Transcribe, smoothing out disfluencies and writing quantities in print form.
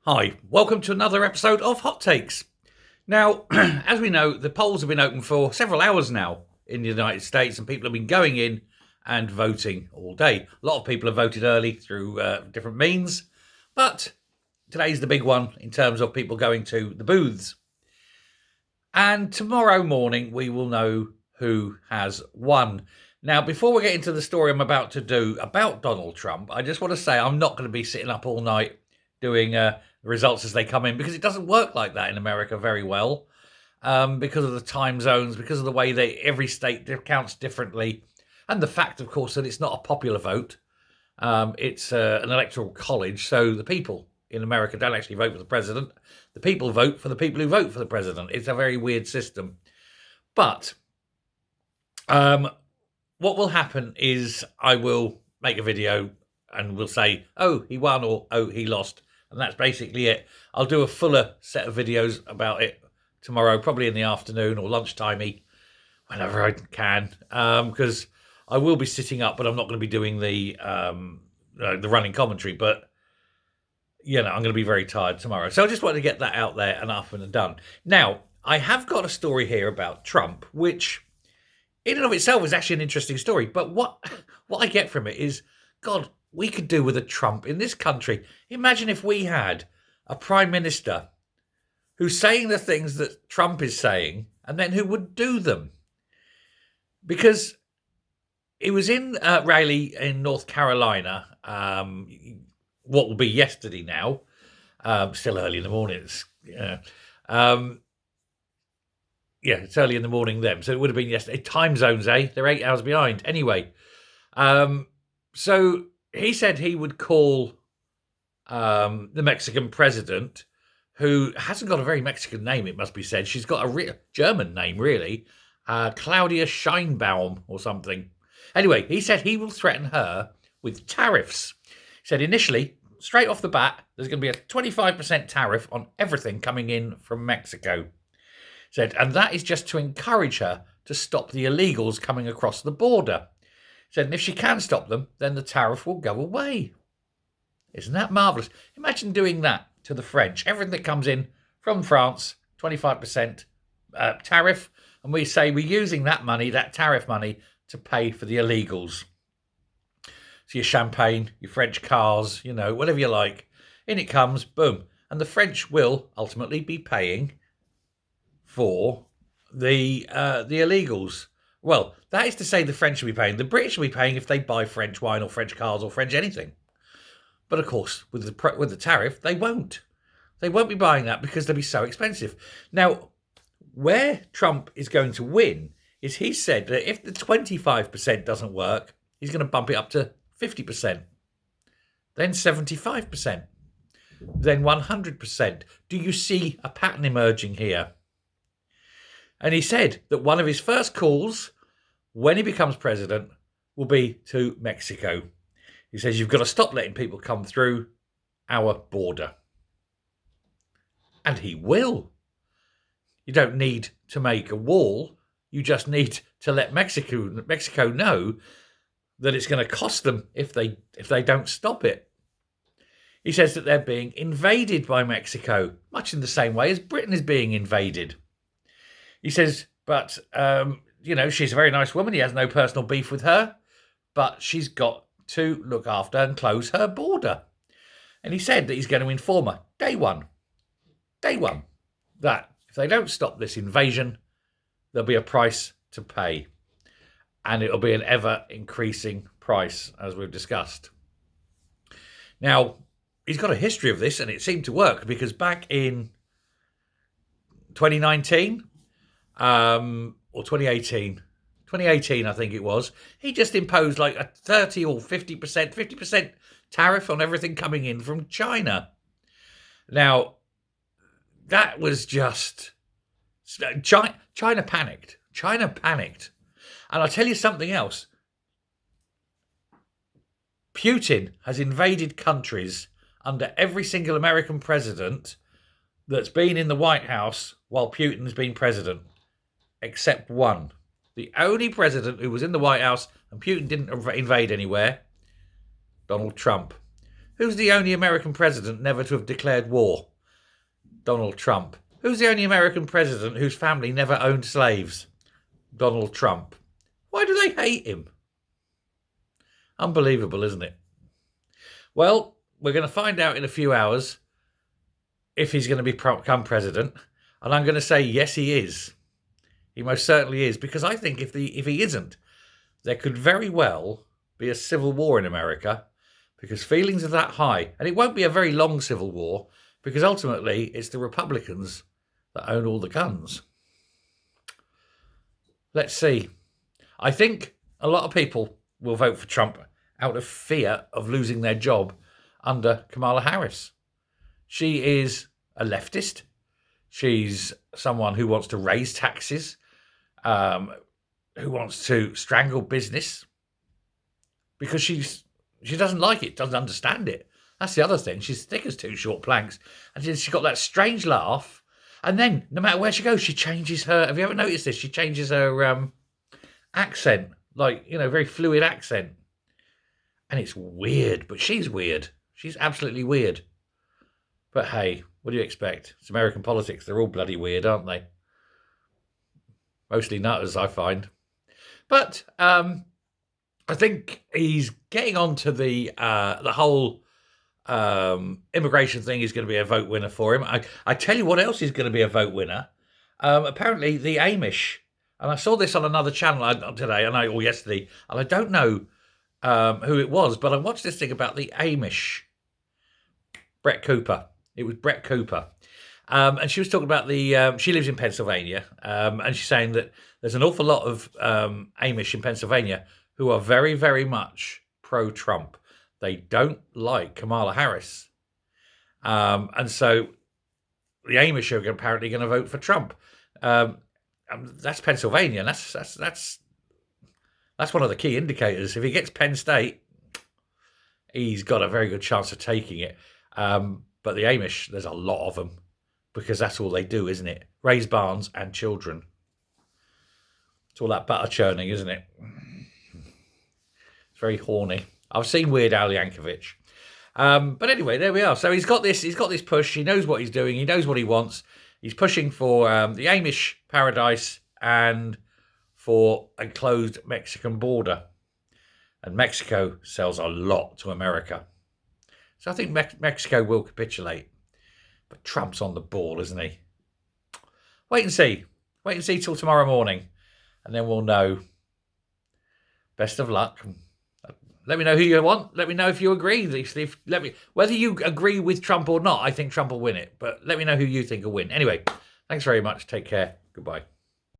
Hi, welcome to another episode of Hot Takes. Now, as we know, the polls have been open for several hours now in the United States, and people have been going in and voting all day. A lot of people have voted early through different means, but today's the big one in terms of people going to the booths. And tomorrow morning, we will know who has won. Now, before we get into the story I'm about to do about Donald Trump, I just want to say I'm not going to be sitting up all night doing the results as they come in, because it doesn't work like that in America very well, because of the time zones, because of the way every state counts differently, and the fact, of course, that it's not a popular vote. It's an electoral college, so the people in America don't actually vote for the president. The people vote for the people who vote for the president. It's a very weird system. But what will happen is I will make a video and we'll say, oh, he won, or oh, he lost. And that's basically it. I'll do a fuller set of videos about it tomorrow, probably in the afternoon or lunchtimey, whenever I can, because I will be sitting up, but I'm not going to be doing the running commentary. But I'm going to be very tired tomorrow. So I just wanted to get that out there and up and done. Now, I have got a story here about Trump, which in and of itself is actually an interesting story. But what I get from it is, God, we could do with a Trump in this country. Imagine if we had a prime minister who's saying the things that Trump is saying and then who would do them. Because he was in Raleigh in North Carolina, what will be yesterday now, still early in the morning. It's early in the morning then. So it would have been yesterday. Time zones, eh? They're 8 hours behind. Anyway, so he said he would call the Mexican president, who hasn't got a very Mexican name, it must be said. She's got a German name, really. Claudia Scheinbaum or something. Anyway, he said he will threaten her with tariffs. He said initially, straight off the bat, there's going to be a 25% tariff on everything coming in from Mexico. He said, and that is just to encourage her to stop the illegals coming across the border. He said, and if she can stop them, then the tariff will go away. Isn't that marvellous? Imagine doing that to the French. Everything that comes in from France, 25% tariff, and we say we're using that money, that tariff money, to pay for the illegals. So your champagne, your French cars, whatever you like. In it comes, boom. And the French will ultimately be paying for the illegals. Well, that is to say the French will be paying. The British will be paying if they buy French wine or French cars or French anything. But of course, with the tariff, they won't. They won't be buying that because they'll be so expensive. Now, where Trump is going to win is he said that if the 25% doesn't work, he's going to bump it up to 50%, then 75%, then 100%. Do you see a pattern emerging here? And he said that one of his first calls when he becomes president will be to Mexico. He says, you've got to stop letting people come through our border. And he will. You don't need to make a wall. You just need to let Mexico know that it's going to cost them if they don't stop it. He says that they're being invaded by Mexico, much in the same way as Britain is being invaded. He says, but, she's a very nice woman. He has no personal beef with her, but she's got to look after and close her border. And he said that he's going to inform her day one, that if they don't stop this invasion, there'll be a price to pay. And it'll be an ever-increasing price, as we've discussed. Now, he's got a history of this, and it seemed to work, because back in 2019, or 2018, I think it was, he just imposed like a 30 or 50% tariff on everything coming in from China. Now, that was just... China panicked. And I'll tell you something else. Putin has invaded countries under every single American president that's been in the White House while Putin's been president, except one. The only president who was in the White House and Putin didn't invade anywhere, Donald Trump. Who's the only American president never to have declared war? Donald Trump. Who's the only American president whose family never owned slaves? Donald Trump. Why do they hate him? Unbelievable, isn't it? Well, we're going to find out in a few hours if he's going to become president. And I'm going to say, yes, he is. He most certainly is. Because I think if he isn't, there could very well be a civil war in America, because feelings are that high. And it won't be a very long civil war, because ultimately it's the Republicans that own all the guns. Let's see. I think a lot of people will vote for Trump out of fear of losing their job under Kamala Harris. She is a leftist. She's someone who wants to raise taxes, who wants to strangle business, because she doesn't like it, doesn't understand it. That's the other thing. She's thick as two short planks. And she's got that strange laugh. And then, no matter where she goes, she changes her... Have you ever noticed this? She changes her accent. Like, very fluid accent. And it's weird, but she's weird. She's absolutely weird. But hey, what do you expect? It's American politics. They're all bloody weird, aren't they? Mostly nutters, I find. But I think he's getting on to the whole immigration thing is going to be a vote winner for him. I tell you what else is going to be a vote winner. Apparently the Amish, and I saw this on another channel today, or yesterday, and I don't know who it was, but I watched this thing about the Amish. Brett Cooper. It was Brett Cooper. And she was talking about she lives in Pennsylvania, and she's saying that there's an awful lot of Amish in Pennsylvania who are very, very much pro-Trump. They don't like Kamala Harris. And so the Amish are apparently going to vote for Trump. That's Pennsylvania, and that's one of the key indicators. If he gets Penn State, he's got a very good chance of taking it. But the Amish, there's a lot of them, because that's all they do, isn't it? Raise barns and children. It's all that butter churning, isn't it? It's very horny. I've seen Weird Al Yankovic. But anyway, there we are. So he's got this push. He knows what he's doing. He knows what he wants. He's pushing for the Amish paradise and for a closed Mexican border. And Mexico sells a lot to America. So I think Mexico will capitulate. But Trump's on the ball, isn't he? Wait and see. Wait and see till tomorrow morning. And then we'll know. Best of luck. Let me know who you want. Let me know if you agree. Whether you agree with Trump or not, I think Trump will win it. But let me know who you think will win. Anyway, thanks very much. Take care. Goodbye.